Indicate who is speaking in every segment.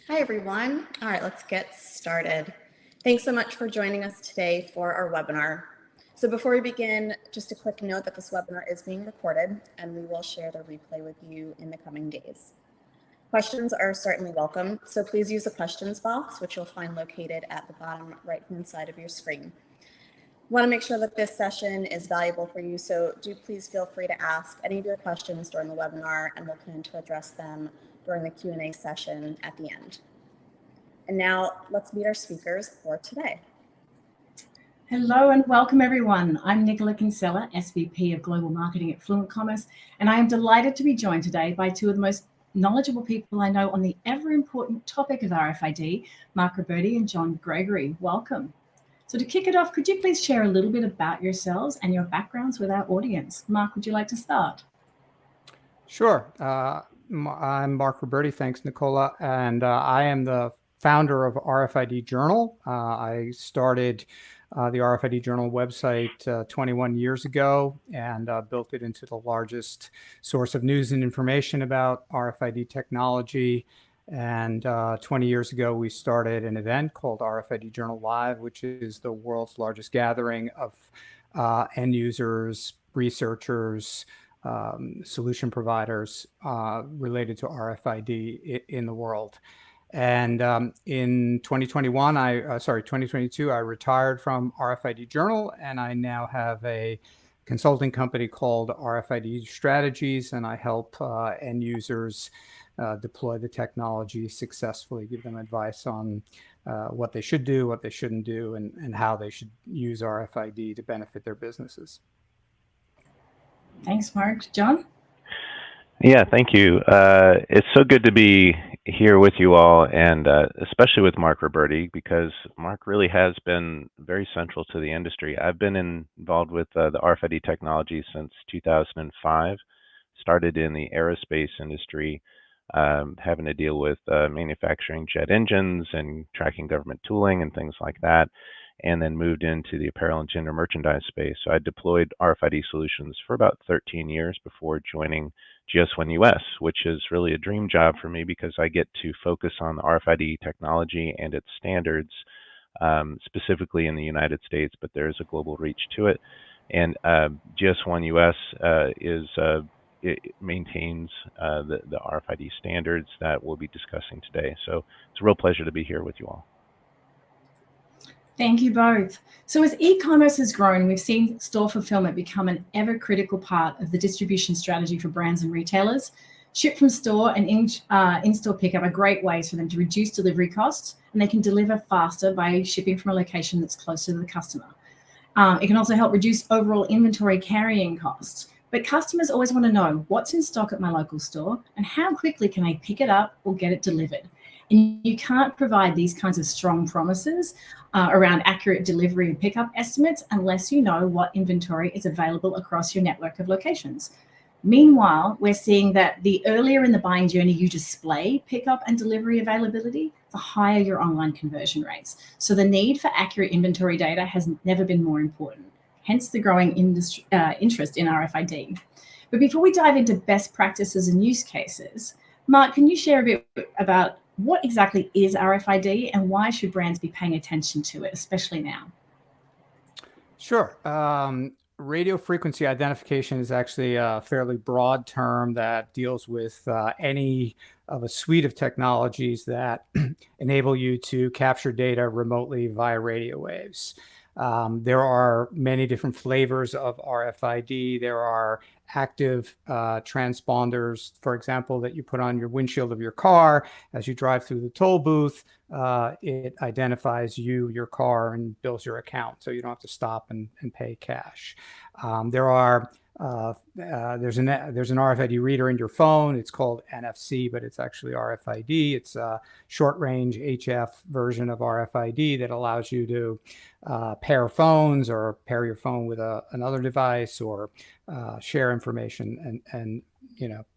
Speaker 1: Hi, everyone. All right, let's get started. Thanks so much for joining us today for our webinar. So before we begin, just a quick note that this webinar is being recorded and we will share the replay with you in the coming days. Questions are certainly welcome, so please use the questions box, which you'll find located at the bottom right-hand side of your screen. Want to make sure that this session is valuable for you, so do please feel free to ask any of your questions during the webinar, and we'll plan to address them during the Q&A session at the end. And now let's meet our speakers for today.
Speaker 2: Hello and welcome everyone. I'm Nicola Kinsella, SVP of Global Marketing at Fluent Commerce, and I am delighted to be joined today by two of the most knowledgeable people I know on the ever important topic of RFID, Mark Roberti and Jon Gregory. Welcome. So to kick it off, could you please share a little bit about yourselves and your backgrounds with our audience? Mark, would you like to start?
Speaker 3: Sure. I'm Mark Roberti. Thanks, Nicola. And I am the founder of RFID Journal. I started the RFID Journal website 21 years ago and built it into the largest source of news and information about RFID technology. And 20 years ago, we started an event called RFID Journal Live, which is the world's largest gathering of end users, researchers, solution providers related to RFID in the world. And in 2022, I retired from RFID Journal, and I now have a consulting company called RFID Strategies, and I help end users deploy the technology successfully, give them advice on what they should do, what they shouldn't do, and how they should use RFID to benefit their businesses.
Speaker 2: Thanks, Mark. Jon?
Speaker 4: Yeah, thank you. It's so good to be here with you all, and especially with Mark Roberti, because Mark really has been very central to the industry. I've been involved with the RFID technology since 2005, started in the aerospace industry, having to deal with manufacturing jet engines and tracking government tooling and things like that, and then moved into the apparel and gender merchandise space. So I deployed RFID solutions for about 13 years before joining GS1 US, which is really a dream job for me because I get to focus on the RFID technology and its standards, specifically in the United States, but there's a global reach to it. And GS1 US it maintains the RFID standards that we'll be discussing today. So it's a real pleasure to be here with you all.
Speaker 2: Thank you both. So as e-commerce has grown, we've seen store fulfillment become an ever-critical part of the distribution strategy for brands and retailers. Ship from store and in-store pickup are great ways for them to reduce delivery costs, and they can deliver faster by shipping from a location that's closer to the customer. It can also help reduce overall inventory carrying costs. But customers always want to know what's in stock at my local store and how quickly can I pick it up or get it delivered. And you can't provide these kinds of strong promises around accurate delivery and pickup estimates unless you know what inventory is available across your network of locations. Meanwhile, we're seeing that the earlier in the buying journey you display pickup and delivery availability, the higher your online conversion rates. So the need for accurate inventory data has never been more important, hence the growing interest in RFID. But before we dive into best practices and use cases, Mark, can you share a bit about what exactly is RFID and why should brands be paying attention to it, especially now?
Speaker 3: Sure. Radio frequency identification is actually a fairly broad term that deals with any of a suite of technologies that enable you to capture data remotely via radio waves. There are many different flavors of RFID. There are active transponders, for example, that you put on your windshield of your car as you drive through the toll booth. It identifies you, your car, and bills your account, so you don't have to stop and pay cash. There's an RFID reader in your phone. It's called NFC, but it's actually RFID. It's a short-range HF version of RFID that allows you to pair phones or pair your phone with another device or share information and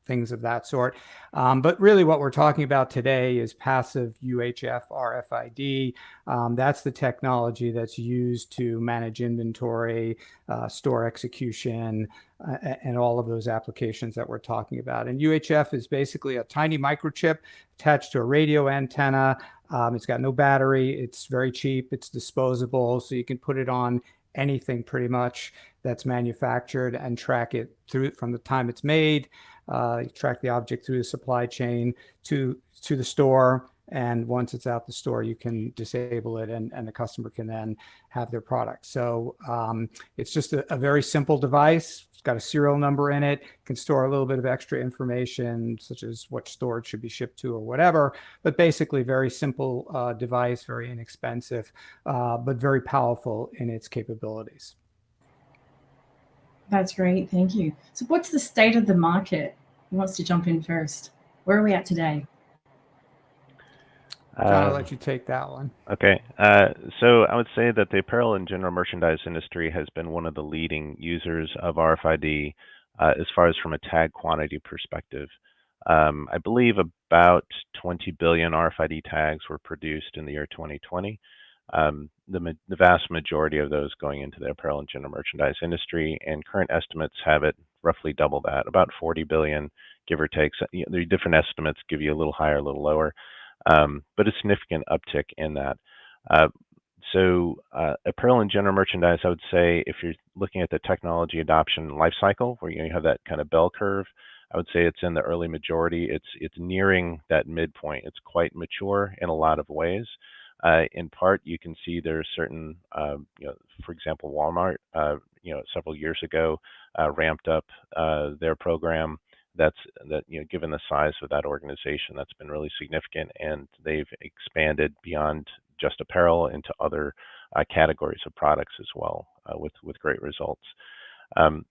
Speaker 3: things of that sort. But really what we're talking about today is passive UHF RFID. That's the technology that's used to manage inventory, store execution, and all of those applications that we're talking about. And UHF is basically a tiny microchip attached to a radio antenna. It's got no battery. It's very cheap. It's disposable. So you can put it on anything pretty much that's manufactured and track it through from the time it's made. You track the object through the supply chain to the store. And once it's out the store, you can disable it and the customer can then have their product. So it's just a very simple device. It's got a serial number in it, can store a little bit of extra information, such as what store it should be shipped to or whatever. But basically, very simple device, very inexpensive, but very powerful in its capabilities.
Speaker 2: That's great. Thank you. So what's the state of the market? Who wants to jump in first? Where are we at today?
Speaker 3: John, I'll let you take that one.
Speaker 4: Okay. So I would say that the apparel and general merchandise industry has been one of the leading users of RFID as far as from a tag quantity perspective. I believe about 20 billion RFID tags were produced in the year 2020. The vast majority of those going into the apparel and general merchandise industry, and current estimates have it roughly double that, about 40 billion, give or take. So, the different estimates give you a little higher, a little lower. But a significant uptick in that. Apparel and general merchandise, I would say, if you're looking at the technology adoption life cycle, where you have that kind of bell curve, I would say it's in the early majority. It's nearing that midpoint. It's quite mature in a lot of ways. In part, you can see there are certain, for example, Walmart, several years ago, ramped up their program. Given the size of that organization, that's been really significant, and they've expanded beyond just apparel into other categories of products as well, with great results.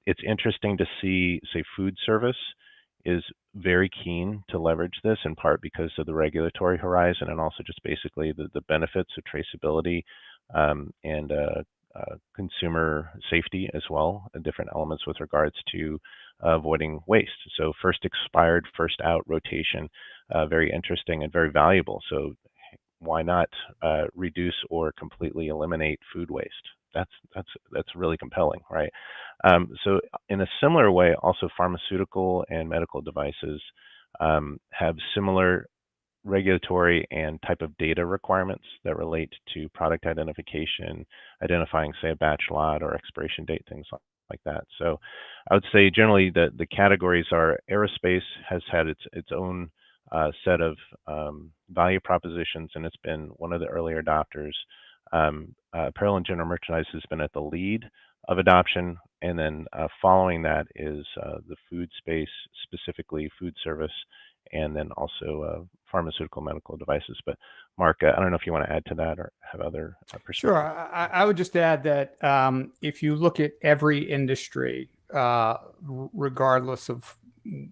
Speaker 4: It's interesting to see, say, food service is very keen to leverage this, in part because of the regulatory horizon, and also just basically the benefits of traceability and consumer safety as well, and different elements with regards to avoiding waste. So first expired, first out rotation, very interesting and very valuable. So why not reduce or completely eliminate food waste? That's really compelling, right? So in a similar way, also pharmaceutical and medical devices have similar regulatory and type of data requirements that relate to product identification, identifying, say, a batch lot or expiration date, things like that. So I would say generally the categories are aerospace has had its own set of value propositions, and it's been one of the early adopters. Apparel and general merchandise has been at the lead of adoption, and then following that is the food space, specifically food service, and then also pharmaceutical medical devices. But Mark, I don't know if you want to add to that or have other perspectives.
Speaker 3: Sure. I would just add that if you look at every industry, regardless of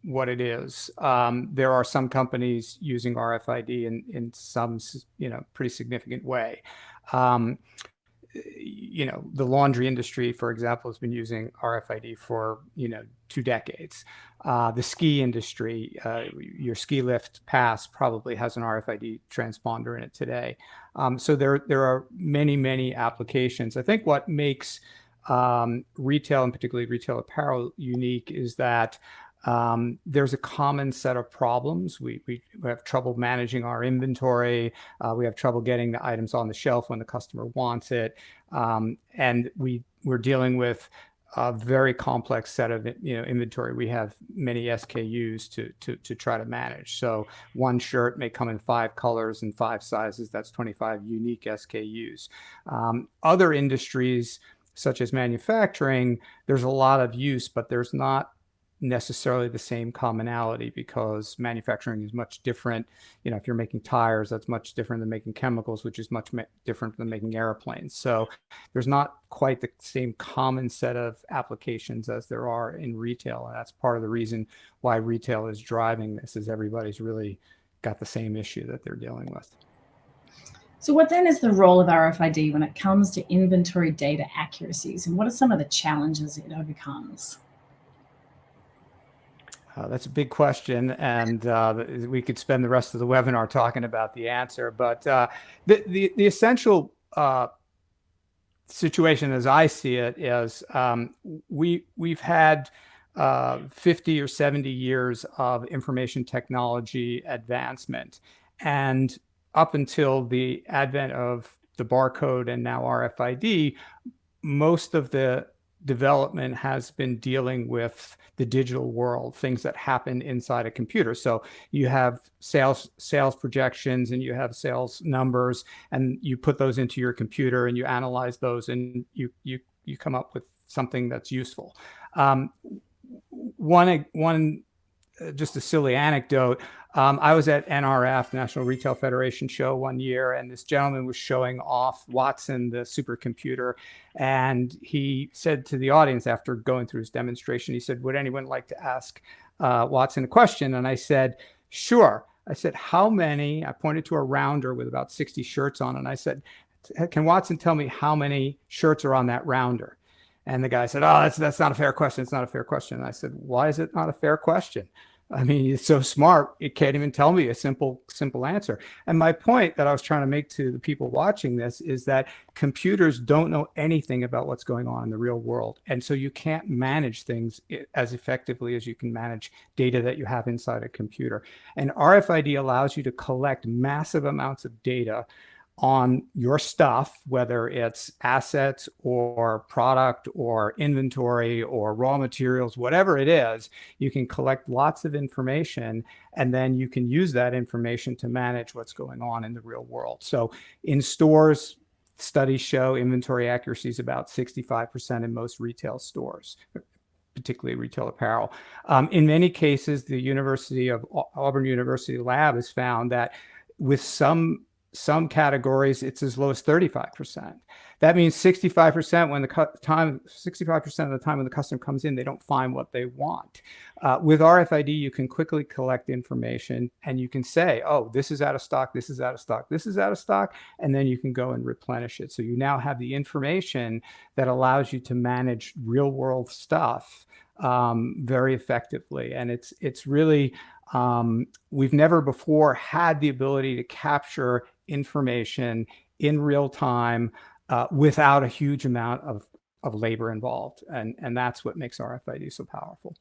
Speaker 3: what it is, there are some companies using RFID in some pretty significant way. The laundry industry, for example, has been using RFID for 2 decades. The ski industry, your ski lift pass probably has an RFID transponder in it today. So there are many applications. I think what makes retail, and particularly retail apparel, unique is that there's a common set of problems. We have trouble managing our inventory. We have trouble getting the items on the shelf when the customer wants it. And we're dealing with a very complex set of inventory. We have many SKUs to try to manage. So one shirt may come in 5 colors and 5 sizes. That's 25 unique SKUs. Other industries, such as manufacturing, there's a lot of use, but there's not necessarily the same commonality, because manufacturing is much different. If you're making tires, that's much different than making chemicals, which is much different than making airplanes. So there's not quite the same common set of applications as there are in retail. And that's part of the reason why retail is driving this, is everybody's really got the same issue that they're dealing with.
Speaker 2: So what then is the role of RFID when it comes to inventory data accuracies, and what are some of the challenges it overcomes?
Speaker 3: That's a big question, and we could spend the rest of the webinar talking about the answer. But the essential situation, as I see it, is we've had 50 or 70 years of information technology advancement, and up until the advent of the barcode and now RFID, most of the development has been dealing with the digital world, things that happen inside a computer. So you have sales projections and you have sales numbers, and you put those into your computer and you analyze those, and you come up with something that's useful. One just a silly anecdote. I was at NRF, National Retail Federation show one year, and this gentleman was showing off Watson, the supercomputer. And he said to the audience after going through his demonstration, he said, "Would anyone like to ask Watson a question?" And I said, "Sure." I said, "How many?" I pointed to a rounder with about 60 shirts on, and I said, "Can Watson tell me how many shirts are on that rounder?" And the guy said, "Oh, that's not a fair question. It's not a fair question." And I said, "Why is it not a fair question? I mean, he's so smart, it can't even tell me a simple answer." And my point that I was trying to make to the people watching this is that computers don't know anything about what's going on in the real world. And so you can't manage things as effectively as you can manage data that you have inside a computer. And RFID allows you to collect massive amounts of data on your stuff, whether it's assets or product or inventory or raw materials, whatever it is. You can collect lots of information, and then you can use that information to manage what's going on in the real world. So in stores, studies show inventory accuracy is about 65% in most retail stores, particularly retail apparel. In many cases, the Auburn University lab has found that with some categories, it's as low as 35%. That means 65% when 65% of the time when the customer comes in, they don't find what they want. With RFID, you can quickly collect information, and you can say, "Oh, this is out of stock, this is out of stock, this is out of stock," and then you can go and replenish it. So you now have the information that allows you to manage real world stuff very effectively. And it's really, we've never before had the ability to capture information in real time without a huge amount of labor involved. And that's what makes RFID so powerful.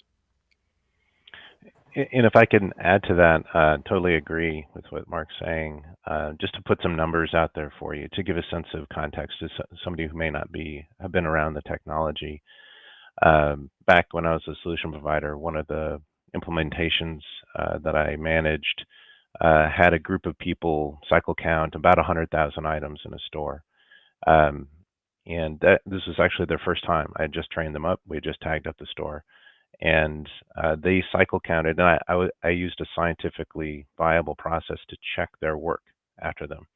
Speaker 4: And if I can add to that, totally agree with what Mark's saying. Just to put some numbers out there for you, to give a sense of context to somebody who may not have been around the technology. Back when I was a solution provider, one of the implementations that I managed had a group of people cycle count about 100,000 items in a store. And this was actually their first time. I had just trained them up. We had just tagged up the store. And they cycle counted, and I used a scientifically viable process to check their work after them.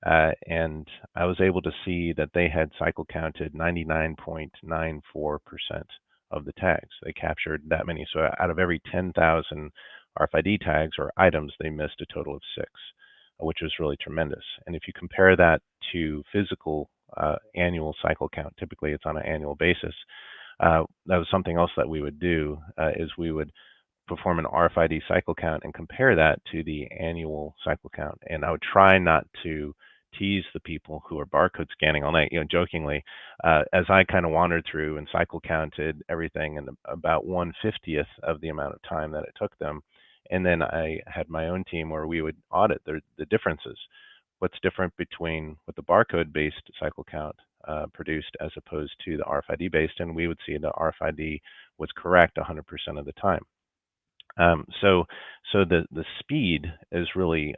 Speaker 4: And I was able to see that they had cycle counted 99.94% of the tags. They captured that many. So out of every 10,000 RFID tags or items, they missed a total of 6, which was really tremendous. And if you compare that to physical annual cycle count, typically it's on an annual basis. That was something else that we would do, is we would perform an RFID cycle count and compare that to the annual cycle count. And I would try not to tease the people who are barcode scanning all night, jokingly, as I kind of wandered through and cycle counted everything in about 1/50th of the amount of time that it took them. And then I had my own team where we would audit the differences. What's different between what the barcode-based cycle count produced as opposed to the RFID-based, and we would see the RFID was correct 100% of the time. So the speed is really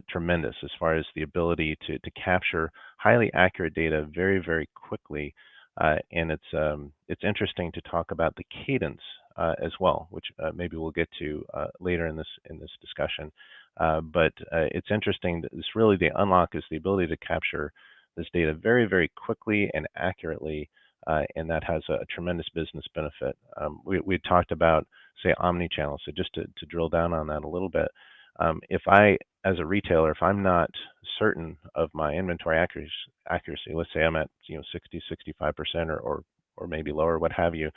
Speaker 4: tremendous as far as the ability to capture highly accurate data very, very quickly. And it's interesting to talk about the cadence as well, which maybe we'll get to later in this discussion. But it's interesting that this really, the unlock is the ability to capture this data very, very quickly and accurately, and that has a tremendous business benefit. We talked about, say, omni-channel. So just to drill down on that a little bit, if I, as a retailer, if I'm not certain of my inventory accuracy, let's say I'm at 60, 65% or or maybe lower, what have you,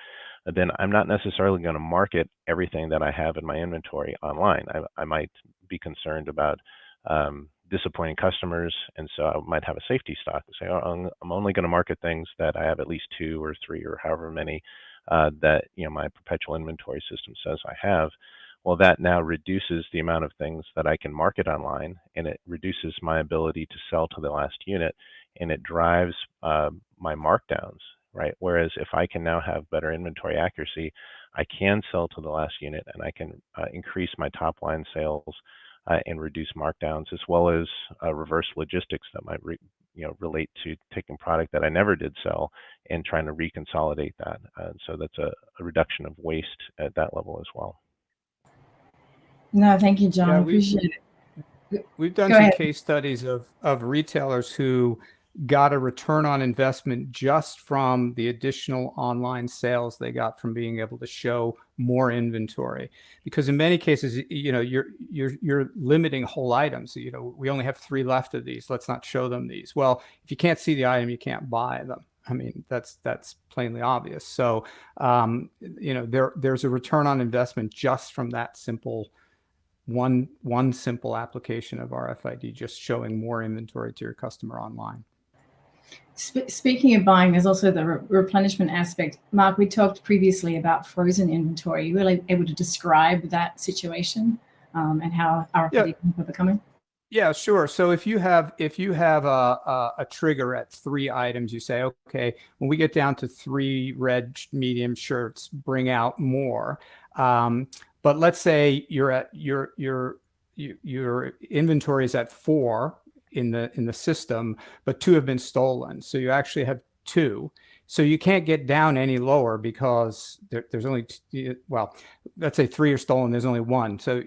Speaker 4: then I'm not necessarily going to market everything that I have in my inventory online. I might be concerned about disappointing customers, and so I might have a safety stock and say, oh, I'm only going to market things that I have at least 2 or 3 or however many that my perpetual inventory system says I have. Well, that now reduces the amount of things that I can market online, and it reduces my ability to sell to the last unit, and it drives my markdowns, right? Whereas if I can now have better inventory accuracy, I can sell to the last unit, and I can increase my top line sales and reduce markdowns, as well as reverse logistics that might relate to taking product that I never did sell and trying to reconsolidate that. So that's a reduction of waste at that level as well.
Speaker 2: No, thank you, John.
Speaker 3: Yeah,
Speaker 2: Appreciate it.
Speaker 3: we've done
Speaker 2: Go
Speaker 3: some
Speaker 2: ahead.
Speaker 3: case studies of retailers who got a return on investment just from the additional online sales they got from being able to show more inventory. Because in many cases, you're limiting whole items. We only have 3 left of these. Let's not show them these. Well, if you can't see the item, you can't buy them. I mean, that's plainly obvious. So, there's a return on investment just from that simple one simple application of RFID, just showing more inventory to your customer online.
Speaker 2: Speaking of buying, there's also the replenishment aspect. Mark, we talked previously about frozen inventory. Are you really able to describe that situation and how RFID can overcome it?
Speaker 3: Yeah, sure. So if you have a trigger at 3 items, you say, okay, when we get down to 3 red medium shirts, bring out more. But let's say your inventory is at 4 in the system, but 2 have been stolen. So you actually have 2. So you can't get down any lower because there's only let's say 3 are stolen. There's only 1. So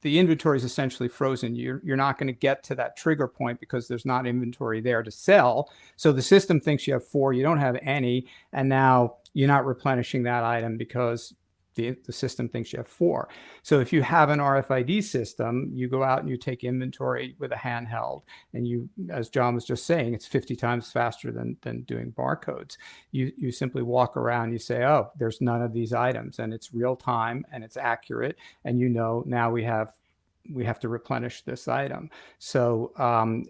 Speaker 3: the inventory is essentially frozen. You're not going to get to that trigger point because there's not inventory there to sell. So the system thinks you have 4. You don't have any, and now you're not replenishing that item because the system thinks you have 4. So if you have an RFID system, you go out and you take inventory with a handheld, and you, as John was just saying, it's 50 times faster than doing barcodes. You simply walk around, you say, oh, there's none of these items, and it's real time and it's accurate, and now we have to replenish this item. So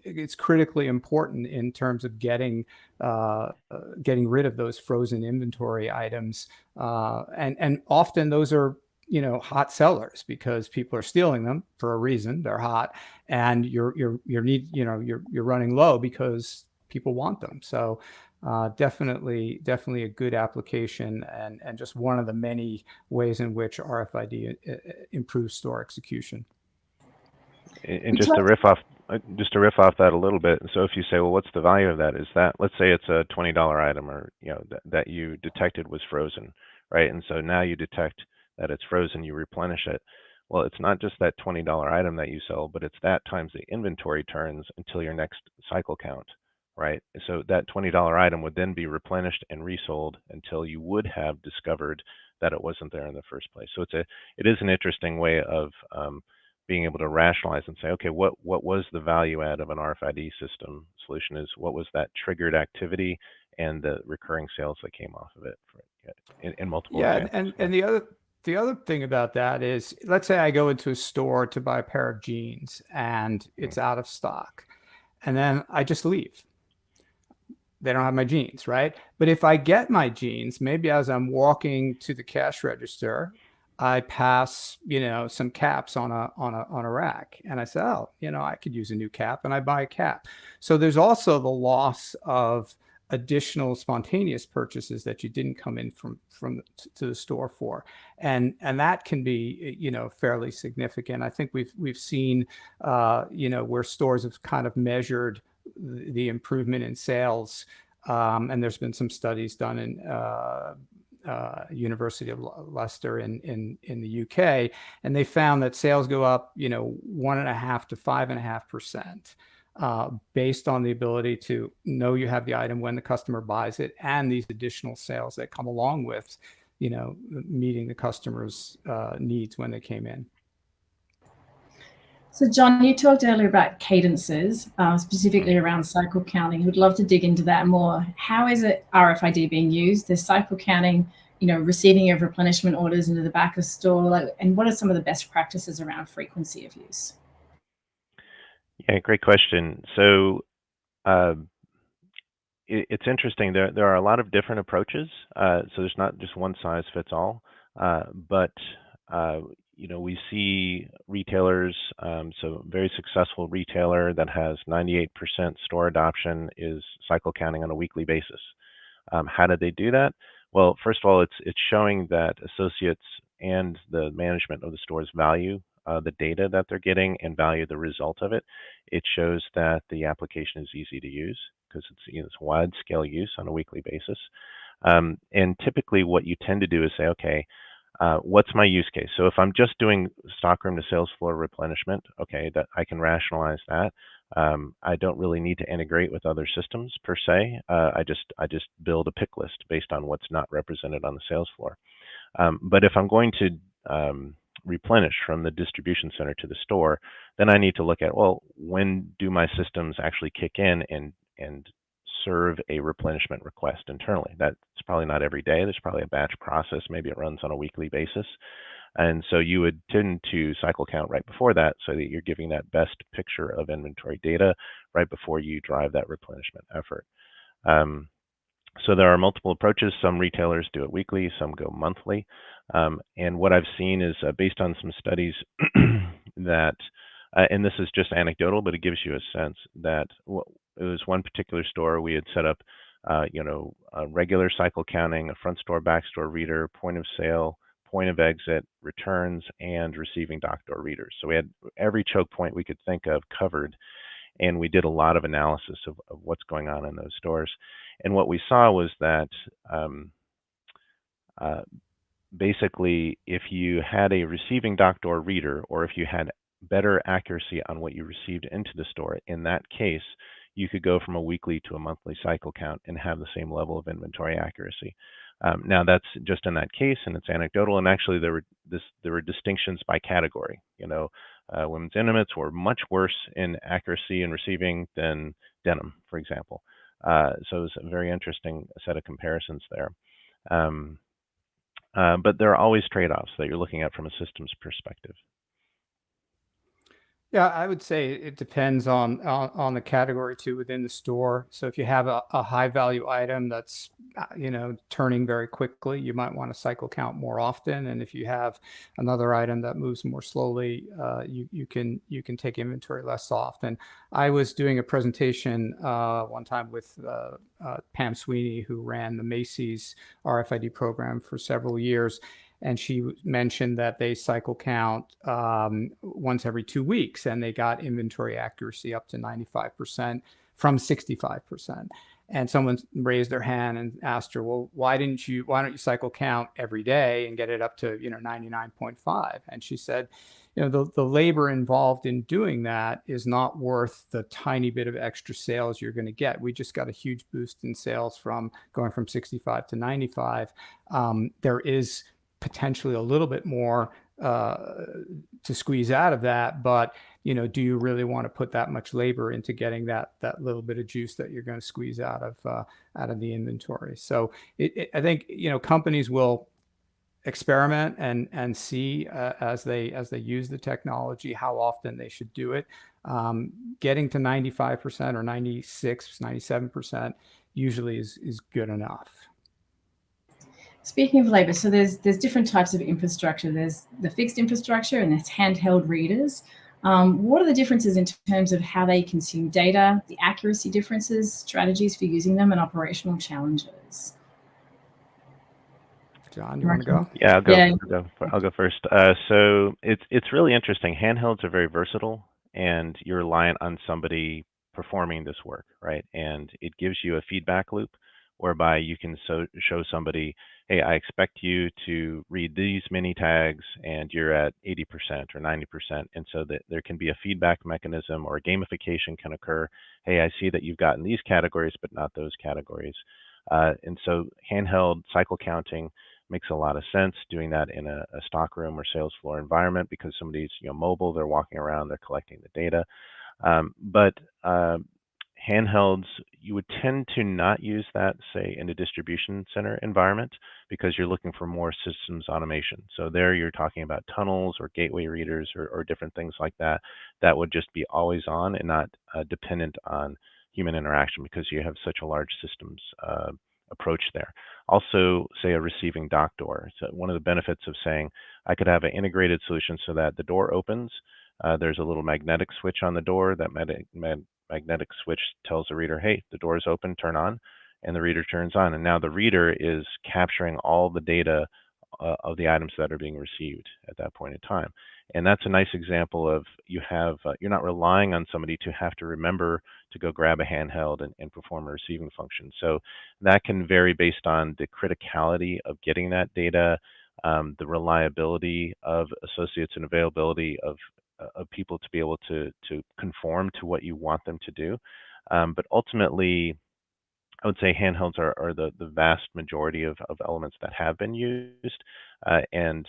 Speaker 3: it's critically important in terms of getting rid of those frozen inventory items, and often those are hot sellers because people are stealing them for a reason. They're hot, and you're running low because people want them. So definitely a good application, and just one of the many ways in which RFID improves store execution.
Speaker 4: And just to riff off that a little bit. So if you say, well, what's the value of that? Is that, let's say it's a $20 item, or that you detected was frozen, right? And so now you detect that it's frozen, you replenish it. Well, it's not just that $20 item that you sell, but it's that times the inventory turns until your next cycle count, right? So that $20 item would then be replenished and resold until you would have discovered that it wasn't there in the first place. So it is an interesting way of being able to rationalize and say, okay, what was the value add of an RFID system solution? Is what was that triggered activity and the recurring sales that came off of it in multiple examples.
Speaker 3: And the other thing about that is, let's say I go into a store to buy a pair of jeans and it's out of stock, and then I just leave. They don't have my jeans, right? But if I get my jeans, maybe as I'm walking to the cash register, I pass, some caps on a rack, and I say, oh, I could use a new cap, and I buy a cap. So there's also the loss of additional spontaneous purchases that you didn't come in to the store for, and that can be fairly significant. I think we've seen where stores have kind of measured the improvement in sales, and there's been some studies done in University of Leicester in the UK, and they found that sales go up 1.5 to 5.5%, based on the ability to know you have the item when the customer buys it, and these additional sales that come along with meeting the customer's needs when they came in.
Speaker 2: So, John, you talked earlier about cadences, specifically around cycle counting. We'd love to dig into that more. How is it RFID being used? There's cycle counting, receiving of replenishment orders into the back of store, and what are some of the best practices around frequency of use?
Speaker 4: Yeah, great question. So it's interesting. There are a lot of different approaches. So there's not just one size fits all. But we see retailers. So a very successful retailer that has 98% store adoption is cycle counting on a weekly basis. How did they do that? Well, first of all, it's showing that associates and the management of the stores value the data that they're getting and value the result of it. It shows that the application is easy to use because it's wide scale use on a weekly basis. And typically what you tend to do is say, okay, what's my use case? So if I'm just doing stockroom to sales floor replenishment, okay, that I can rationalize that. I don't really need to integrate with other systems per se. I just build a pick list based on what's not represented on the sales floor. But if I'm going to replenish from the distribution center to the store, then I need to look at, well, when do my systems actually kick in and serve a replenishment request internally? That's probably not every day. There's probably a batch process. Maybe it runs on a weekly basis. And so you would tend to cycle count right before that so that you're giving that best picture of inventory data right before you drive that replenishment effort. So there are multiple approaches. Some retailers do it weekly, some go monthly. And what I've seen is based on some studies that, and this is just anecdotal, but it gives you a sense that it was one particular store we had set up, a regular cycle counting, a front store, back store reader, point of sale, point of exit, returns, and receiving dock door readers. So we had every choke point we could think of covered, and we did a lot of analysis of what's going on in those stores. And what we saw was that basically, if you had a receiving dock door reader, or if you had better accuracy on what you received into the store, in that case, you could go from a weekly to a monthly cycle count and have the same level of inventory accuracy. Now that's just in that case, and it's anecdotal. And actually, there were distinctions by category. Women's intimates were much worse in accuracy and receiving than denim, for example. So it was a very interesting set of comparisons there. But there are always trade-offs that you're looking at from a systems perspective.
Speaker 3: Yeah, I would say it depends on the category too within the store. So if you have a high value item that's turning very quickly, you might want to cycle count more often. And if you have another item that moves more slowly, you can take inventory less often. I was doing a presentation one time with Pam Sweeney, who ran the Macy's RFID program for several years. And she mentioned that they cycle count once every 2 weeks, and they got inventory accuracy up to 95% from 65%. And someone raised their hand and asked her, well, why don't you cycle count every day and get it up to 99.5? And she said, the labor involved in doing that is not worth the tiny bit of extra sales you're going to get. We just got a huge boost in sales from going from 65 to 95. There is potentially a little bit more to squeeze out of that, but do you really want to put that much labor into getting that little bit of juice that you're going to squeeze out of the inventory? So I think companies will experiment and see as they use the technology how often they should do it. Getting to 95% or 96, 97% usually is good enough.
Speaker 2: Speaking of labor, so there's different types of infrastructure. There's the fixed infrastructure and there's handheld readers. What are the differences in terms of how they consume data, the accuracy differences, strategies for using them, and operational challenges?
Speaker 3: John, you want to go?
Speaker 4: Yeah, I'll go first. So it's really interesting. Handhelds are very versatile, and you're reliant on somebody performing this work, right? And it gives you a feedback loop whereby you can show somebody, hey, I expect you to read these many tags and you're at 80% or 90%. And so that there can be a feedback mechanism, or a gamification can occur. Hey, I see that you've gotten these categories, but not those categories. And so handheld cycle counting makes a lot of sense. Doing that in a stockroom or sales floor environment because somebody's mobile, they're walking around, they're collecting the data. But handhelds, you would tend to not use that, say, in a distribution center environment because you're looking for more systems automation. So there you're talking about tunnels or gateway readers or different things like that that would just be always on and not dependent on human interaction because you have such a large systems approach there. Also, say a receiving dock door. So one of the benefits of saying I could have an integrated solution so that the door opens, there's a little magnetic switch on the door. That magnetic switch tells the reader, hey, the door is open, turn on, and the reader turns on. And now the reader is capturing all the data of the items that are being received at that point in time. And that's a nice example of you're not relying on somebody to have to remember to go grab a handheld and perform a receiving function. So that can vary based on the criticality of getting that data, the reliability of associates and availability of people to be able to conform to what you want them to do. But ultimately, I would say handhelds are the vast majority of elements that have been used. And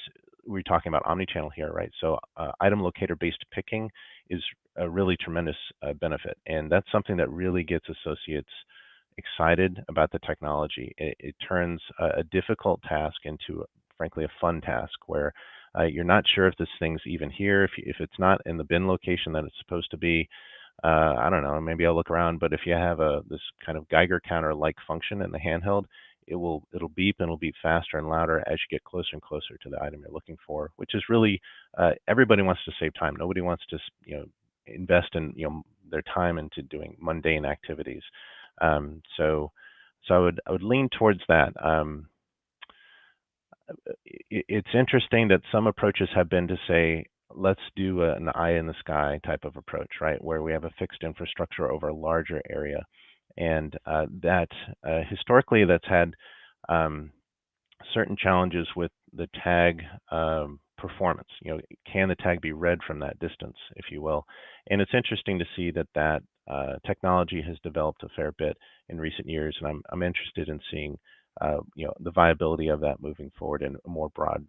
Speaker 4: we're talking about omnichannel here, right? So item locator-based picking is a really tremendous benefit. And that's something that really gets associates excited about the technology. It turns a difficult task into, frankly, a fun task where you're not sure if this thing's even here. If it's not in the bin location that it's supposed to be, I don't know, maybe I'll look around. But if you have this kind of Geiger counter-like function in the handheld, it'll beep and it'll beep faster and louder as you get closer and closer to the item you're looking for, which is really, everybody wants to save time. Nobody wants to, invest in, their time into doing mundane activities. So I would lean towards that. It's interesting that some approaches have been to say, let's do an eye in the sky type of approach, right? Where we have a fixed infrastructure over a larger area. And that historically that's had certain challenges with the tag performance. Can the tag be read from that distance, if you will? And it's interesting to see that technology has developed a fair bit in recent years, and I'm interested in seeing the viability of that moving forward and a more broad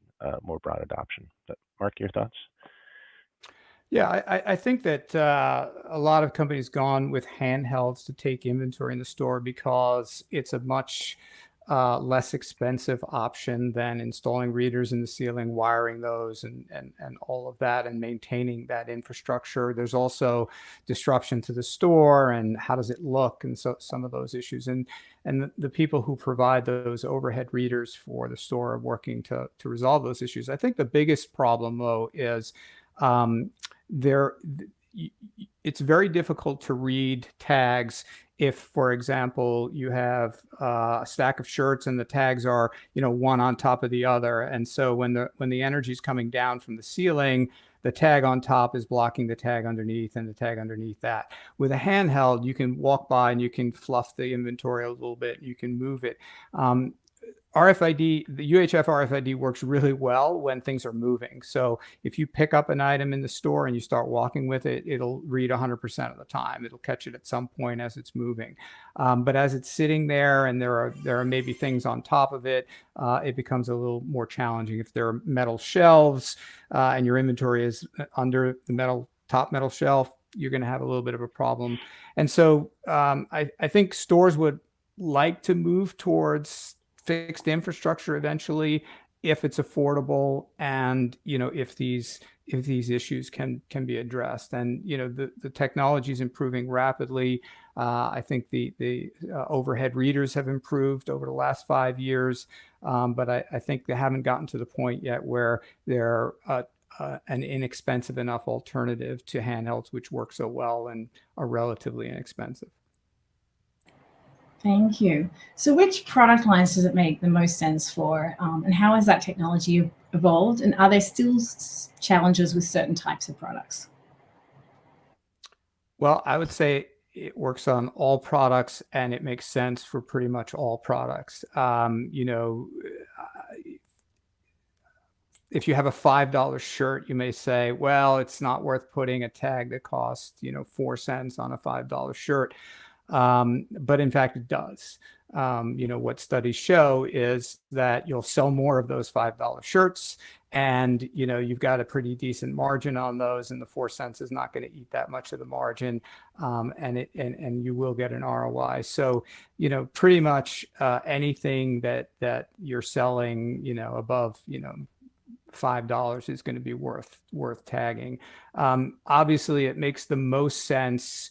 Speaker 4: adoption. But Mark, your thoughts?
Speaker 3: Yeah, I think that a lot of companies gone with handhelds to take inventory in the store because it's a much less expensive option than installing readers in the ceiling, wiring those, and all of that, and maintaining that infrastructure. There's also disruption to the store, and how does it look, and so some of those issues. And the people who provide those overhead readers for the store are working to resolve those issues. I think the biggest problem, though, is it's very difficult to read tags if, for example, you have a stack of shirts and the tags are, one on top of the other. And so when the energy is coming down from the ceiling, the tag on top is blocking the tag underneath and the tag underneath that. With a handheld, you can walk by and you can fluff the inventory a little bit. You can move it. RFID, the UHF RFID works really well when things are moving. So if you pick up an item in the store and you start walking with it, it'll read 100% of the time. It'll catch it at some point as it's moving. But as it's sitting there and there are maybe things on top of it, it becomes a little more challenging. If there are metal shelves and your inventory is under the top metal shelf, you're going to have a little bit of a problem. And so I think stores would like to move towards fixed infrastructure eventually, if it's affordable, and if these issues can be addressed. And the technology is improving rapidly. I think the overhead readers have improved over the last 5 years, but I think they haven't gotten to the point yet where they're an inexpensive enough alternative to handhelds, which work so well and are relatively inexpensive.
Speaker 2: Thank you. So which product lines does it make the most sense for, and how has that technology evolved, and are there still challenges with certain types of products?
Speaker 3: Well, I would say it works on all products, and it makes sense for pretty much all products. If you have a $5 shirt, you may say, well, it's not worth putting a tag that costs 4 cents on a $5 shirt. but in fact it does. What studies show is that you'll sell more of those $5 shirts, and you've got a pretty decent margin on those, and the 4 cents is not going to eat that much of the margin, and you will get an ROI. So pretty much anything that you're selling above $5 is going to be worth tagging. Obviously, it makes the most sense.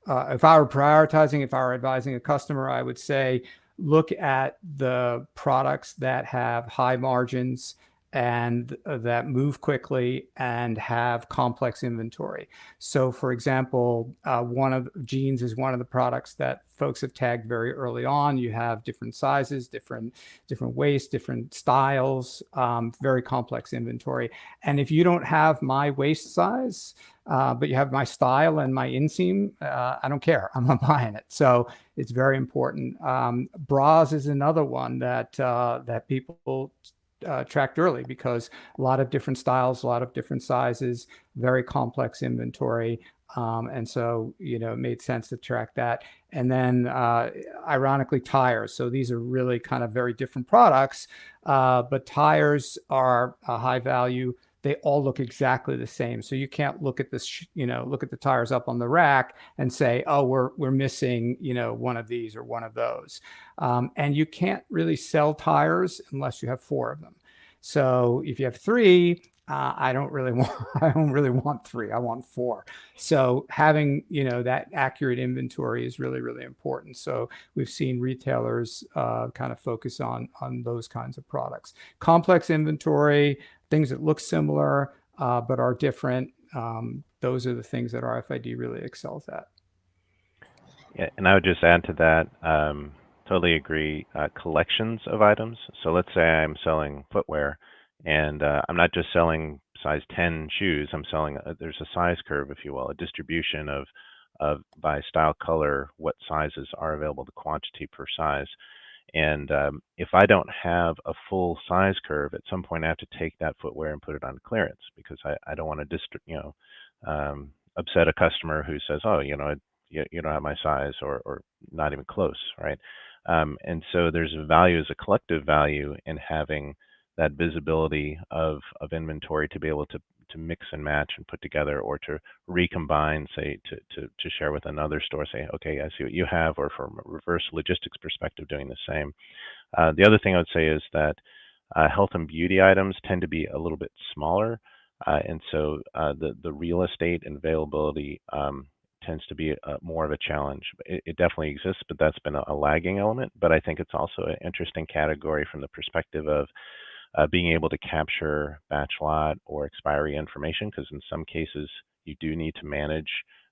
Speaker 3: If I were advising a customer, I would say, look at the products that have high margins and that move quickly and have complex inventory. So for example, jeans is one of the products that folks have tagged very early on. You have different sizes, different waists, different styles, very complex inventory. And if you don't have my waist size, but you have my style and my inseam, I don't care. I'm not buying it. So it's very important. Bras is another one that people tracked early, because a lot of different styles, a lot of different sizes, very complex inventory. And so, it made sense to track that. And then, ironically, tires. So these are really kind of very different products, but tires are a high value. They all look exactly the same. So you can't look at this, look at the tires up on the rack and say, oh, we're missing, one of these or one of those. And you can't really sell tires unless you have 4 of them. So if you have 3, I don't really want 3. I want 4. So having, that accurate inventory is really, really important. So we've seen retailers kind of focus on those kinds of products. Complex inventory, things that look similar but are different. Those are the things that RFID really excels at.
Speaker 4: Yeah, and I would just add to that, totally agree, collections of items. So let's say I'm selling footwear, and I'm not just selling size 10 shoes. I'm selling, there's a size curve, if you will, a distribution of by style, color, what sizes are available, the quantity per size. And if I don't have a full size curve, at some point I have to take that footwear and put it on clearance, because I don't want to upset a customer who says, oh, you don't have my size, or not even close, right? And so there's a value, as a collective value, in having that visibility of inventory to be able to mix and match and put together, or to recombine, say, to share with another store, say, okay, I see what you have, or from a reverse logistics perspective, doing the same. The other thing I would say is that health and beauty items tend to be a little bit smaller, and so the real estate and availability tends to be more of a challenge. It definitely exists, but that's been a lagging element. But I think it's also an interesting category from the perspective of being able to capture batch lot or expiry information, because in some cases you do need to manage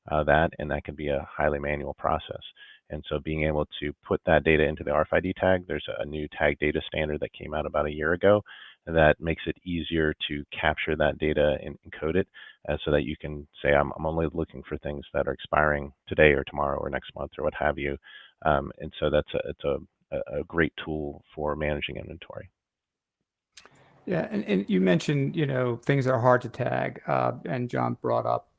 Speaker 4: that, and that can be a highly manual process. And so being able to put that data into the RFID tag, there's a new tag data standard that came out about a year ago that makes it easier to capture that data and encode it, so that you can say, I'm only looking for things that are expiring today or tomorrow or next month or what have you. And so it's a great tool for managing inventory.
Speaker 3: Yeah, and you mentioned, things that are hard to tag, and Jon brought up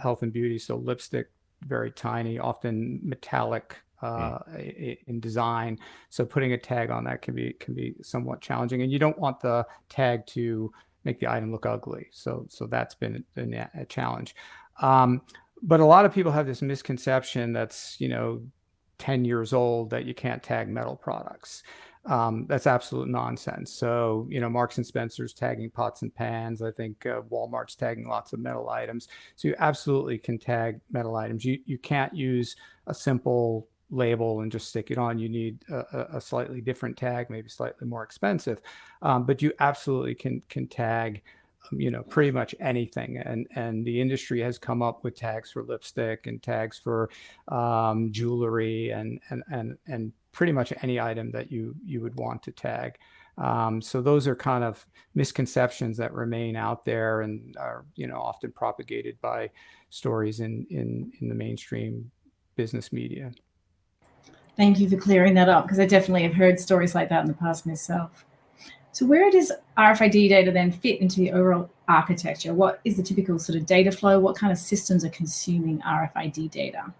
Speaker 3: health and beauty. So lipstick, very tiny, often metallic in design. So putting a tag on that can be somewhat challenging, and you don't want the tag to make the item look ugly. So that's been a challenge. But a lot of people have this misconception that's 10 years old, that you can't tag metal products. That's absolute nonsense. So, Marks and Spencer's tagging pots and pans. I think Walmart's tagging lots of metal items. So you absolutely can tag metal items. You can't use a simple label and just stick it on. You need a slightly different tag, maybe slightly more expensive. But you absolutely can tag pretty much anything. And the industry has come up with tags for lipstick and tags for jewelry and pretty much any item that you would want to tag. So those are kind of misconceptions that remain out there and are often propagated by stories in the mainstream business media.
Speaker 2: Thank you for clearing that up, because I definitely have heard stories like that in the past myself. So where does RFID data then fit into the overall architecture? What is the typical sort of data flow? What kind of systems are consuming RFID data?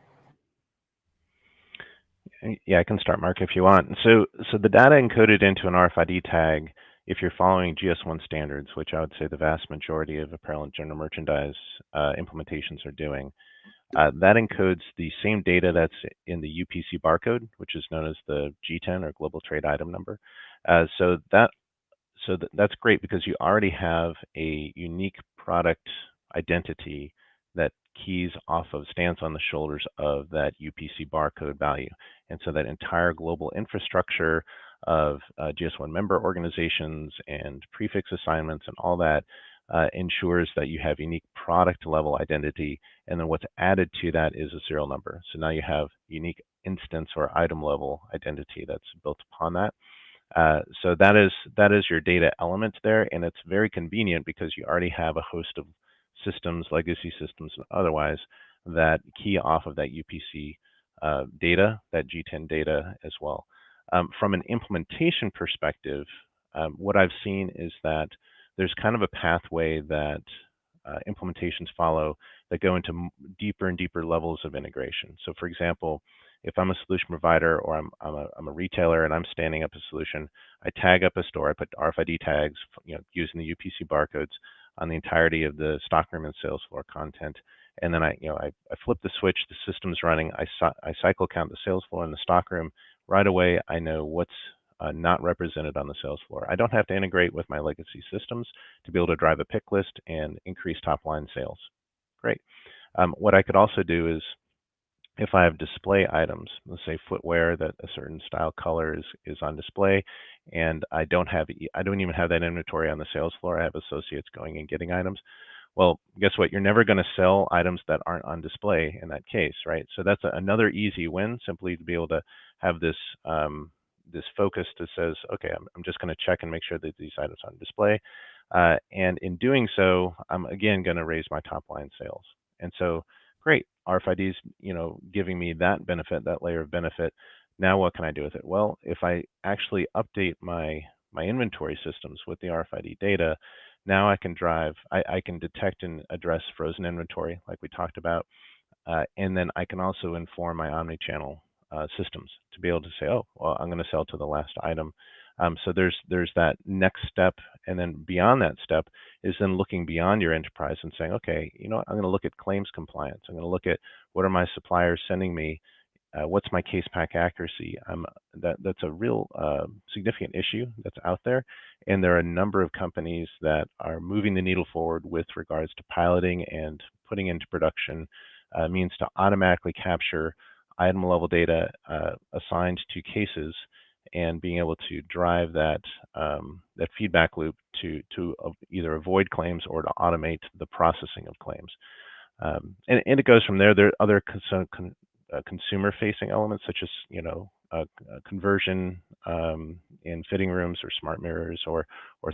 Speaker 4: Yeah, I can start, Mark, if you want. So the data encoded into an RFID tag, if you're following GS1 standards, which I would say the vast majority of apparel and general merchandise implementations are doing, that encodes the same data that's in the UPC barcode, which is known as the G10 or Global Trade Item Number. That's great because you already have a unique product identity that stands on the shoulders of that UPC barcode value. And so that entire global infrastructure of GS1 member organizations and prefix assignments and all that ensures that you have unique product level identity. And then what's added to that is a serial number. So now you have unique instance or item level identity that's built upon that. So that is your data element there, and it's very convenient because you already have a host of systems, legacy systems and otherwise, that key off of that UPC data, that G10 data as well. From an implementation perspective, what I've seen is that there's kind of a pathway that implementations follow that go into deeper and deeper levels of integration. So for example, if I'm a solution provider or I'm a retailer and I'm standing up a solution, I tag up a store, I put RFID tags, using the UPC barcodes on the entirety of the stockroom and sales floor content. And then I flip the switch, the system's running, I cycle count the sales floor and the stockroom. Right away, I know what's not represented on the sales floor. I don't have to integrate with my legacy systems to be able to drive a pick list and increase top line sales. Great. What I could also do is, if I have display items, let's say footwear that a certain style color is on display, and I don't even have that inventory on the sales floor. I have associates going and getting items. Well, guess what? You're never going to sell items that aren't on display in that case, right? So that's another easy win, simply to be able to have this this focus that says, okay, I'm just going to check and make sure that these items are on display, and in doing so, I'm again going to raise my top line sales. And so, great, RFID's giving me that benefit, that layer of benefit. Now what can I do with it? Well, if I actually update my inventory systems with the RFID data, now I can I can detect and address frozen inventory like we talked about, and then I can also inform my omni-channel systems to be able to say, oh, well, I'm going to sell to the last item. So there's that next step, and then beyond that step is then looking beyond your enterprise and saying, okay, what? I'm going to look at claims compliance. I'm going to look at what are my suppliers sending me, what's my case pack accuracy. That's a real significant issue that's out there, and there are a number of companies that are moving the needle forward with regards to piloting and putting into production means to automatically capture item level data assigned to cases, and being able to drive that that feedback loop to either avoid claims or to automate the processing of claims. And it goes from there. There are other consumer-facing elements such as conversion in fitting rooms or smart mirrors or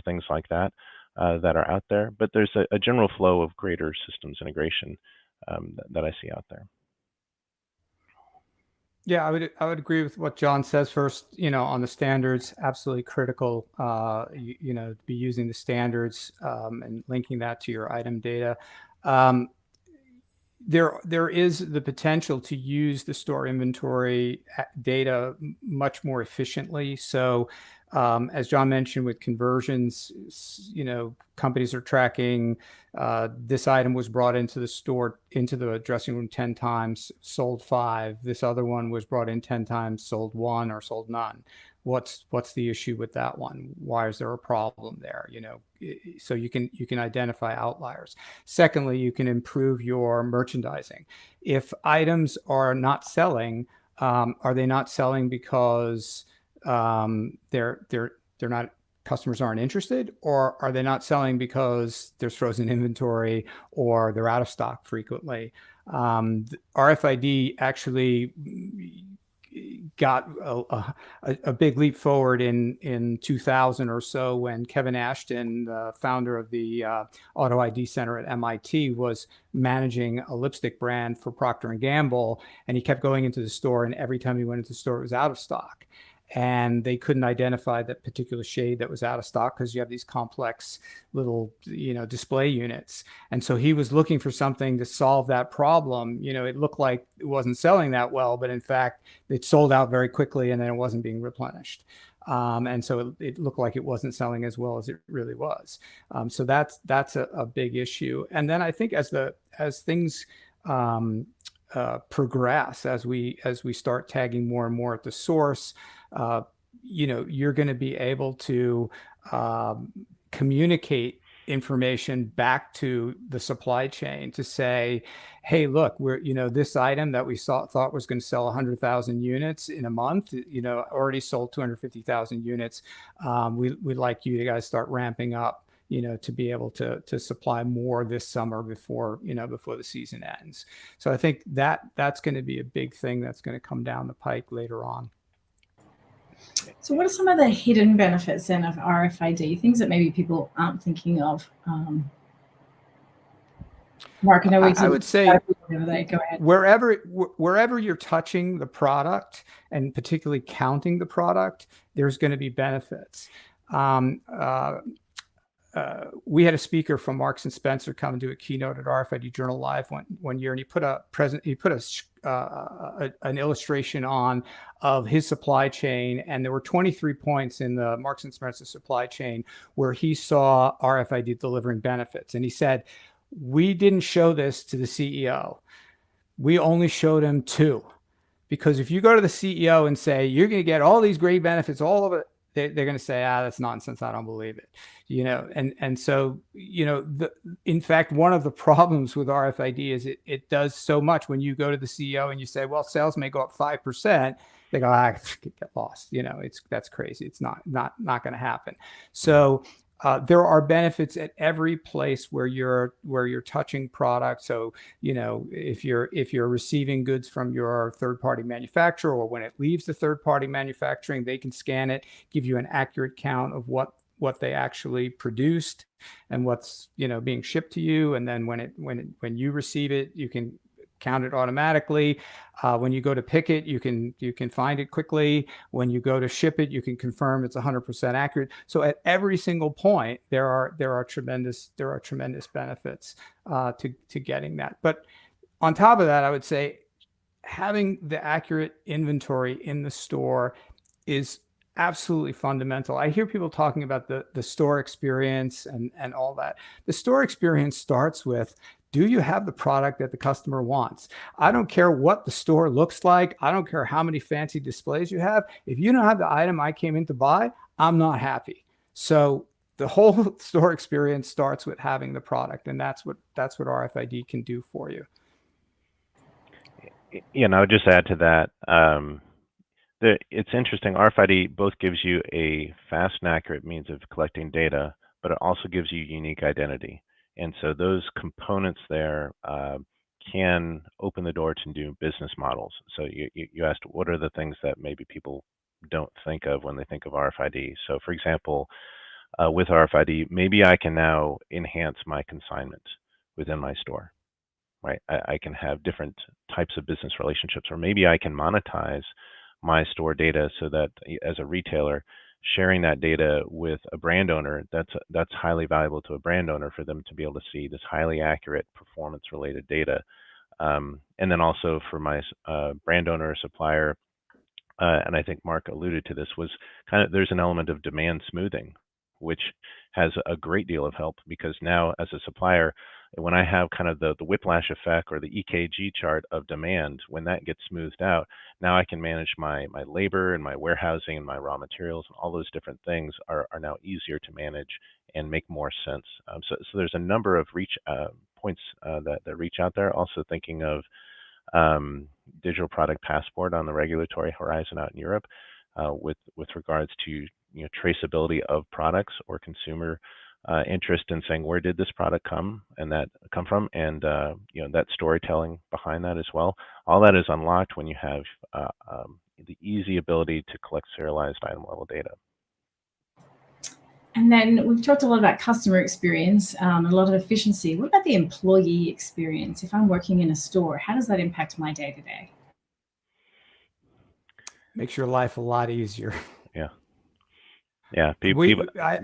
Speaker 4: things like that that are out there. But there's a general flow of greater systems integration that I see out there.
Speaker 3: Yeah, I would agree with what Jon says. First, on the standards, absolutely critical. To be using the standards and linking that to your item data. There is the potential to use the store inventory data much more efficiently. So, as Jon mentioned, with conversions, companies are tracking this item was brought into the store, into the dressing room 10 times, sold 5. This other one was brought in 10 times, sold 1 or sold none. What's the issue with that one? Why is there a problem there? So you can identify outliers. Secondly, you can improve your merchandising. If items are not selling, are they not selling because they're not, customers aren't interested, or are they not selling because there's frozen inventory or they're out of stock frequently? RFID actually got a big leap forward in 2000 or so, when Kevin Ashton, the founder of the Auto ID Center at MIT, was managing a lipstick brand for Procter & Gamble, and he kept going into the store, and every time he went into the store, it was out of stock. and they couldn't identify that particular shade that was out of stock because you have these complex little, display units. And so he was looking for something to solve that problem. It looked like it wasn't selling that well, but in fact, it sold out very quickly and then it wasn't being replenished. And so it looked like it wasn't selling as well as it really was. So that's a big issue. And then I think as things progress, as we start tagging more and more at the source, you're going to be able to communicate information back to the supply chain to say, hey, look, this item that we thought was going to sell 100,000 units in a month, already sold 250,000 units. We'd like you to guys start ramping up, to be able to supply more this summer before the season ends. So I think that's going to be a big thing that's going to come down the pike later on.
Speaker 2: So what are some of the hidden benefits then of RFID, things that maybe people aren't thinking of? Mark, I
Speaker 3: would say
Speaker 2: go ahead.
Speaker 3: Wherever you're touching the product and particularly counting the product, there's going to be benefits. We had a speaker from Marks and Spencer come and do a keynote at RFID Journal Live one year, and he put an illustration on of his supply chain, and there were 23 points in the Marks and Spencer supply chain where he saw RFID delivering benefits, and he said, "We didn't show this to the CEO. We only showed him 2, because if you go to the CEO and say you're going to get all these great benefits, all of it," they're going to say, that's nonsense. I don't believe it. And so, in fact, one of the problems with RFID is it does so much. When you go to the CEO and you say, well, sales may go up 5%, they go, get lost. That's crazy. It's not going to happen. So there are benefits at every place where you're touching products. So, if you're receiving goods from your third-party manufacturer, or when it leaves the third-party manufacturing, they can scan it, give you an accurate count of what they actually produced and what's, being shipped to you. And then when you receive it, you can count it automatically. When you go to pick it, you can find it quickly. When you go to ship it, you can confirm it's 100% accurate. So at every single point, there are tremendous benefits to getting that. But on top of that, I would say having the accurate inventory in the store is absolutely fundamental. I hear people talking about the store experience and all that. The store experience starts with, do you have the product that the customer wants? I don't care what the store looks like. I don't care how many fancy displays you have. If you don't have the item I came in to buy, I'm not happy. So the whole store experience starts with having the product, and that's what RFID can do for you.
Speaker 4: I would just add to that. It's interesting. RFID both gives you a fast and accurate means of collecting data, but it also gives you unique identity. And so those components there can open the door to new business models. So you asked, what are the things that maybe people don't think of when they think of RFID? So for example, with RFID, maybe I can now enhance my consignment within my store, right? I can have different types of business relationships, or maybe I can monetize my store data so that as a retailer, sharing that data with a brand owner, that's highly valuable to a brand owner for them to be able to see this highly accurate performance related data. And then also for my brand owner or supplier, and I think Mark alluded to this, was there's an element of demand smoothing, which has a great deal of help, because now as a supplier, when I have kind of the whiplash effect or the EKG chart of demand, when that gets smoothed out, now I can manage my labor and my warehousing and my raw materials, and all those different things are now easier to manage and make more sense. So there's a number of points that reach out there. Also thinking of digital product passport on the regulatory horizon out in Europe, with regards to traceability of products or consumer interest in saying, where did this product come from, and that storytelling behind that as well. All that is unlocked when you have the easy ability to collect serialized item level data.
Speaker 2: And then we've talked a lot about customer experience, a lot of efficiency. What about the employee experience? If I'm working in a store, how does that impact my day-to-day?
Speaker 3: Makes your life a lot easier.
Speaker 4: Yeah. Yeah. People, yeah.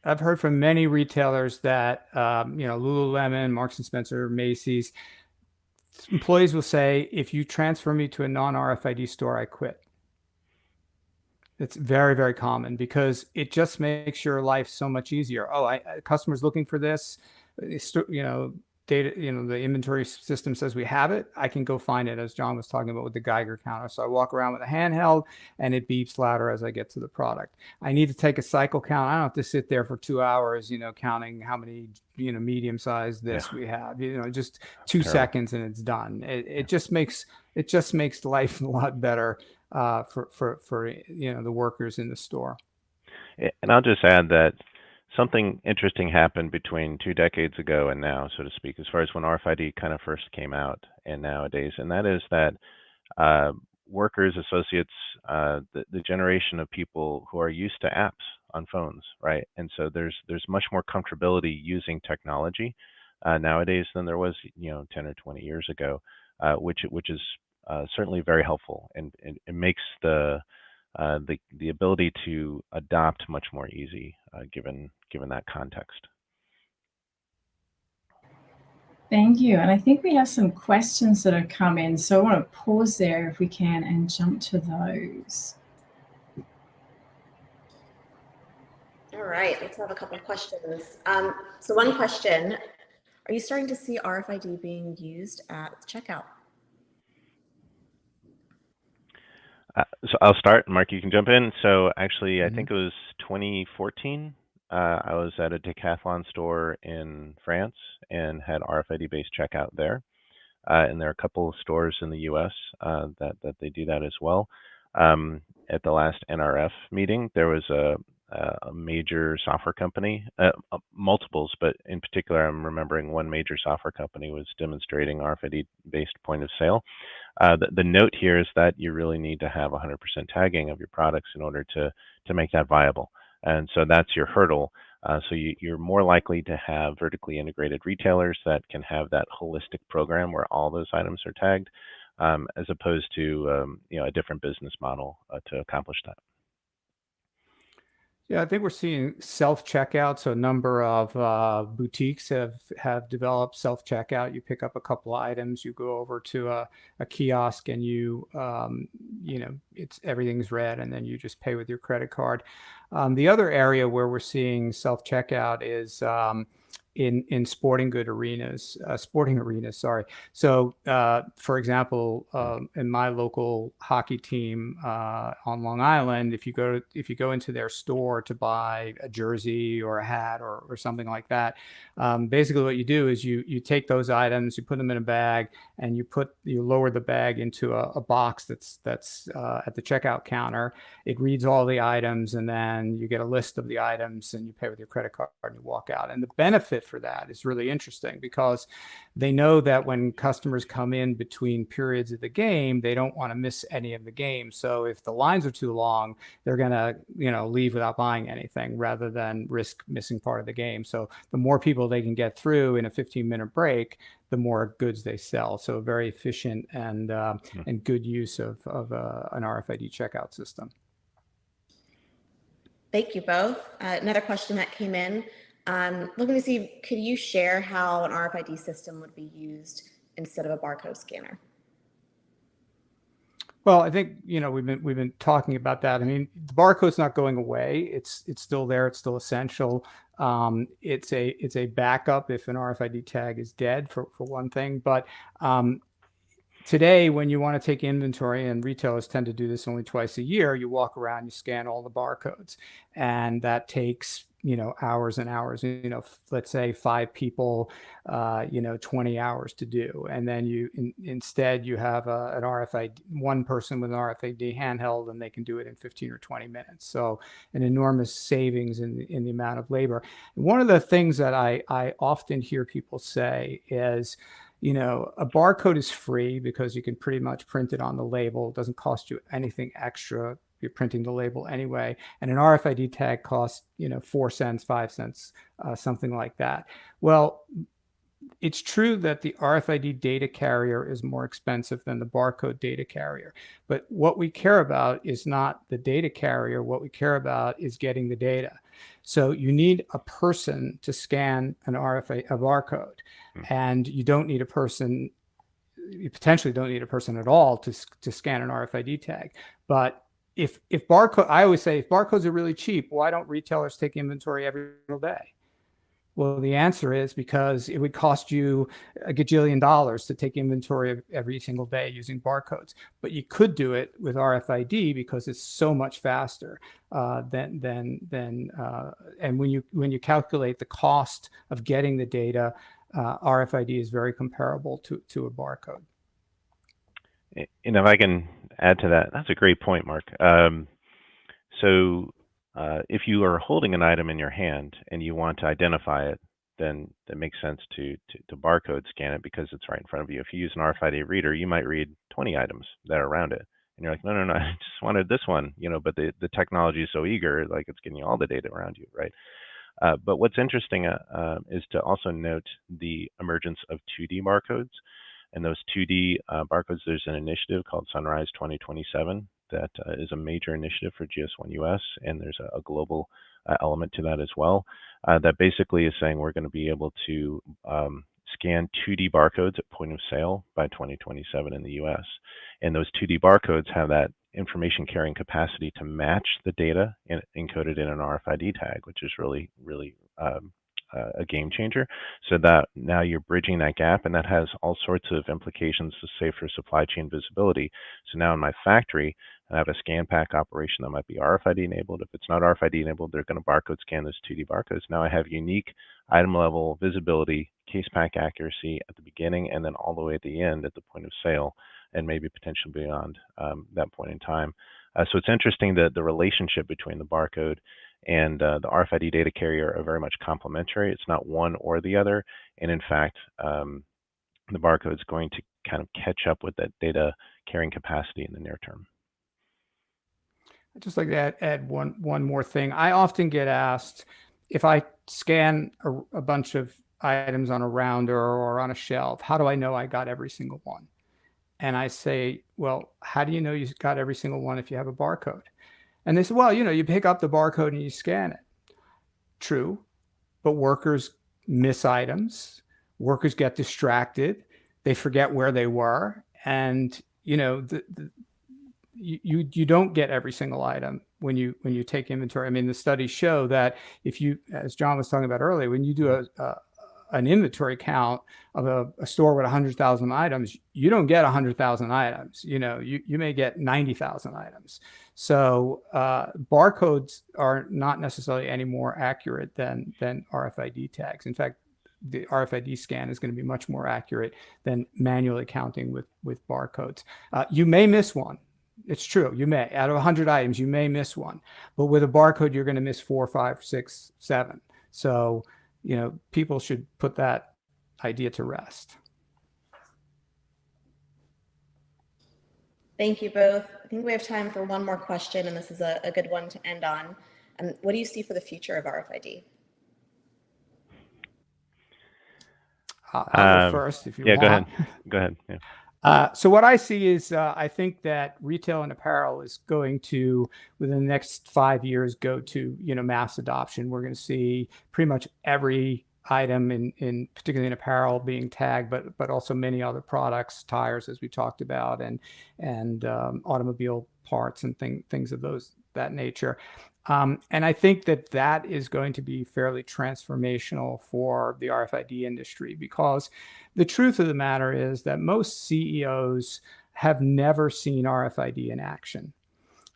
Speaker 3: I've heard from many retailers that, Lululemon, Marks and Spencer, Macy's, employees will say, if you transfer me to a non-RFID store, I quit. It's very, very common because it just makes your life so much easier. Oh, customers looking for this, data, the inventory system says we have it. I can go find it, as Jon was talking about with the Geiger counter. So I walk around with a handheld and it beeps louder as I get to the product. I need to take a cycle count. I don't have to sit there for 2 hours, counting how many, medium-sized this we have, just 2 seconds and it's done. It just makes life a lot better for the workers in the store.
Speaker 4: And I'll just add that something interesting happened between 2 decades ago and now, so to speak, as far as when RFID kind of first came out and nowadays, and that is that workers, associates, the generation of people who are used to apps on phones, right? And so there's much more comfortability using technology nowadays than there was 10 or 20 years ago, which is certainly very helpful, and it makes the ability to adopt much more easy, given that context.
Speaker 2: Thank you. And I think we have some questions that have come in. So I want to pause there if we can and jump to those.
Speaker 1: All right, let's have a couple of questions. So one question, are you starting to see RFID being used at checkout?
Speaker 4: So I'll start, Mark, you can jump in. So actually, I think it was 2014. I was at a decathlon store in France and had RFID-based checkout there. And there are a couple of stores in the US that they do that as well. At the last NRF meeting, there was a major software company, multiples, but in particular, I'm remembering one major software company was demonstrating RFID-based point of sale. The note here is that you really need to have 100% tagging of your products in order to make that viable. And so that's your hurdle. So you're more likely to have vertically integrated retailers that can have that holistic program where all those items are tagged, as opposed to a different business model to accomplish that.
Speaker 3: Yeah, I think we're seeing self-checkout. So a number of boutiques have developed self-checkout. You pick up a couple of items, you go over to a kiosk, and everything's red, and then you just pay with your credit card. The other area where we're seeing self-checkout is in sporting arenas. Sorry. So, for example, in my local hockey team on Long Island, if you go into their store to buy a jersey or a hat or something like that, basically what you do is you take those items, you put them in a bag, and you lower the bag into a box that's at the checkout counter. It reads all the items, and then you get a list of the items, and you pay with your credit card and you walk out. And the benefit for that is really interesting because they know that when customers come in between periods of the game, they don't want to miss any of the game. So if the lines are too long, they're going to, leave without buying anything rather than risk missing part of the game. So the more people they can get through in a 15-minute break, the more goods they sell. So very efficient and good use of an RFID checkout system.
Speaker 1: Thank you both. Another question that came in, looking to see, could you share how an RFID system would be used instead of a barcode scanner?
Speaker 3: Well, I think we've been talking about that. I mean, the barcode's not going away. It's still there. It's still essential. It's a backup if an RFID tag is dead, for one thing. But today, when you want to take inventory, and retailers tend to do this only twice a year, you walk around, you scan all the barcodes, and that takes hours and hours. Let's say 5 people, 20 hours to do, and then instead you have an RFID, one person with an RFID handheld, and they can do it in 15 or 20 minutes. So an enormous savings in the amount of labor. One of the things that I often hear people say is, a barcode is free because you can pretty much print it on the label. It doesn't cost you anything extra. You're printing the label anyway. And an RFID tag costs, 4 cents, 5 cents, something like that. Well, it's true that the RFID data carrier is more expensive than the barcode data carrier. But what we care about is not the data carrier. What we care about is getting the data. So you need a person to scan a barcode, and you don't need a person. You potentially don't need a person at all to scan an RFID tag. But if barcode, I always say, if barcodes are really cheap, why don't retailers take inventory every single day? Well, the answer is because it would cost you a gajillion dollars to take inventory of every single day using barcodes. But you could do it with RFID because it's so much faster and when you calculate the cost of getting the data, RFID is very comparable to a barcode.
Speaker 4: If I can add to that, that's a great point, Mark. If you are holding an item in your hand and you want to identify it, then it makes sense to barcode scan it because it's right in front of you. If you use an RFID reader, you might read 20 items that are around it. And you're like, no, I just wanted this one, but the technology is so eager, like it's getting you all the data around you, right? But what's interesting is to also note the emergence of 2D barcodes. And those 2D barcodes, there's an initiative called Sunrise 2027 that is a major initiative for GS1 US, and there's a global element to that as well. That basically is saying we're going to be able to scan 2D barcodes at point of sale by 2027 in the US. And those 2D barcodes have that information carrying capacity to match the data encoded in an RFID tag, which is really, really a game changer. So that now you're bridging that gap, and that has all sorts of implications to say for supply chain visibility. So now in my factory, I have a scan pack operation that might be RFID enabled. If it's not RFID enabled, they're going to barcode scan those 2D barcodes. Now I have unique item level visibility, case pack accuracy at the beginning, and then all the way at the end at the point of sale, and maybe potentially beyond that point in time. So it's interesting that the relationship between the barcode and the RFID data carrier are very much complementary. It's not one or the other. And in fact, the barcode is going to kind of catch up with that data carrying capacity in the near term.
Speaker 3: I'd just like to add one more thing. I often get asked if I scan a bunch of items on a rounder or on a shelf, how do I know I got every single one? And I say, well, how do you know you got every single one if you have a barcode? And they say, well, you pick up the barcode and you scan it. True, but workers miss items. Workers get distracted. They forget where they were. And, you don't get every single item when you take inventory. I mean, the studies show that if you, as Jon was talking about earlier, when you do an inventory count of a store with 100,000 items, you don't get 100,000 items. You may get 90,000 items. So barcodes are not necessarily any more accurate than RFID tags. In fact, the RFID scan is going to be much more accurate than manually counting with barcodes. You may miss one. It's true. You may, out of 100 items, you may miss one, but with a barcode, you're going to miss 4, 5, 6, 7. So, people should put that idea to rest.
Speaker 1: Thank you both. I think we have time for one more question, and this is a good one to end on. What do you see for the future of RFID?
Speaker 3: I'll go first if you want.
Speaker 4: Yeah, go ahead. Yeah.
Speaker 3: So what I see is I think that retail and apparel is going to, within the next 5 years, go to mass adoption. We're going to see pretty much every item in particularly in apparel being tagged, but also many other products, tires, as we talked about, and automobile parts and things of that nature. And I think that is going to be fairly transformational for the RFID industry, because the truth of the matter is that most CEOs have never seen RFID in action.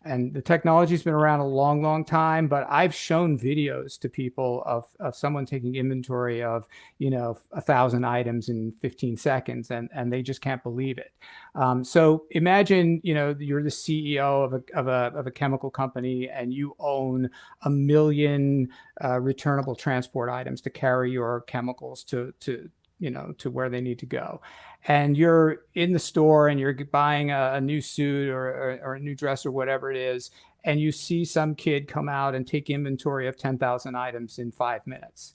Speaker 3: And the technology's been around a long, long time, but I've shown videos to people of someone taking inventory of, 1,000 items in 15 seconds, and they just can't believe it. So imagine, you're the CEO of a chemical company, and you own 1 million returnable transport items to carry your chemicals to where they need to go. And you're in the store and you're buying a new suit or a new dress or whatever it is, and you see some kid come out and take inventory of 10,000 items in 5 minutes.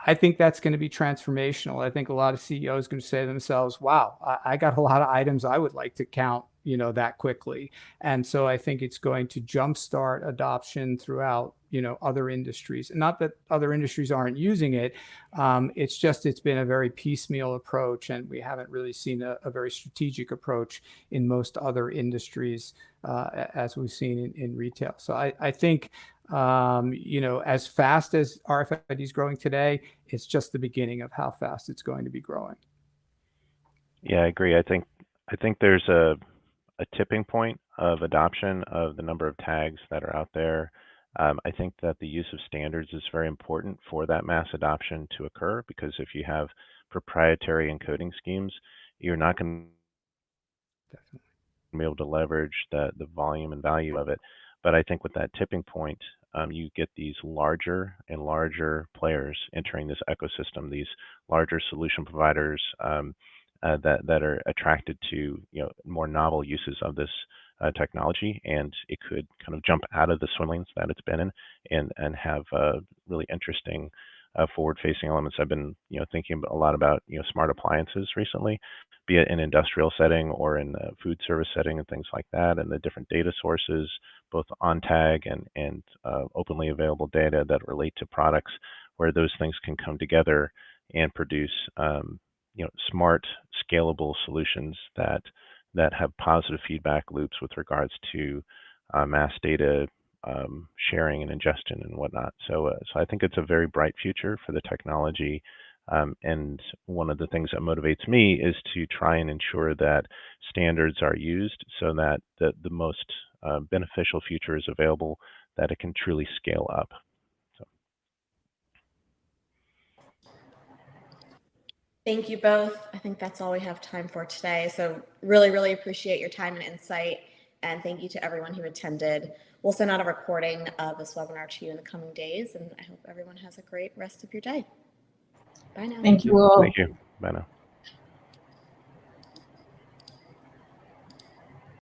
Speaker 3: I think that's going to be transformational. I think a lot of CEOs are going to say to themselves, wow, I got a lot of items I would like to count, that quickly. And so I think it's going to jumpstart adoption throughout, other industries. And not that other industries aren't using it. It's been a very piecemeal approach, and we haven't really seen a very strategic approach in most other industries, as we've seen in retail. So I think, as fast as RFID is growing today, it's just the beginning of how fast it's going to be growing.
Speaker 4: Yeah, I agree. I think there's a tipping point of adoption of the number of tags that are out there. I think that the use of standards is very important for that mass adoption to occur, because if you have proprietary encoding schemes, you're not going to be able to leverage the volume and value of it. But I think with that tipping point, you get these larger and larger players entering this ecosystem, these larger solution providers that are attracted to more novel uses of this technology, and it could kind of jump out of the swim lanes that it's been in and have really interesting forward-facing elements. I've been thinking a lot about smart appliances recently, be it in industrial setting or in a food service setting and things like that, and the different data sources, both on tag and openly available data that relate to products, where those things can come together and produce smart, scalable solutions that have positive feedback loops with regards to mass data sharing and ingestion and whatnot. So I think it's a very bright future for the technology. And one of the things that motivates me is to try and ensure that standards are used so that the most beneficial future is available, that it can truly scale up.
Speaker 1: Thank you both. I think that's all we have time for today. So really, really appreciate your time and insight. And thank you to everyone who attended. We'll send out a recording of this webinar to you in the coming days. And I hope everyone has a great rest of your day. Bye now.
Speaker 2: Thank you all.
Speaker 4: Thank you. Bye now.